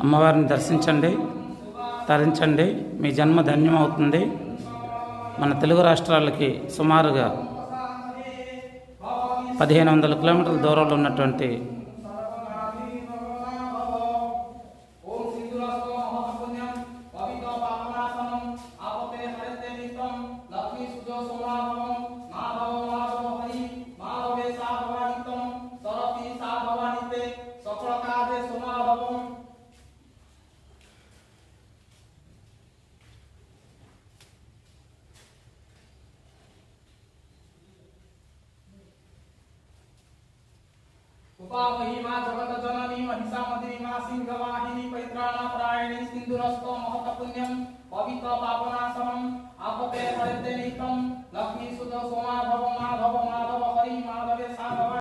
అమ్మవారిని దర్శించండి, తరించండి. మీ జన్మ ధన్యమవుతుంది. మన తెలుగు రాష్ట్రాలకి సుమారుగా 1500 కిలోమీటర్ల దూరంలో ఉన్నటువంటి उपामहिमा जगत जननी महिषामती मा सिंहवाहिनी पैत्राणा परायणी सिंधुरस्तो महत पुण्यम पवित्र पापनाशनम आपते हरते नित्यम लक्ष्मी सुत सोमा भव माधव मा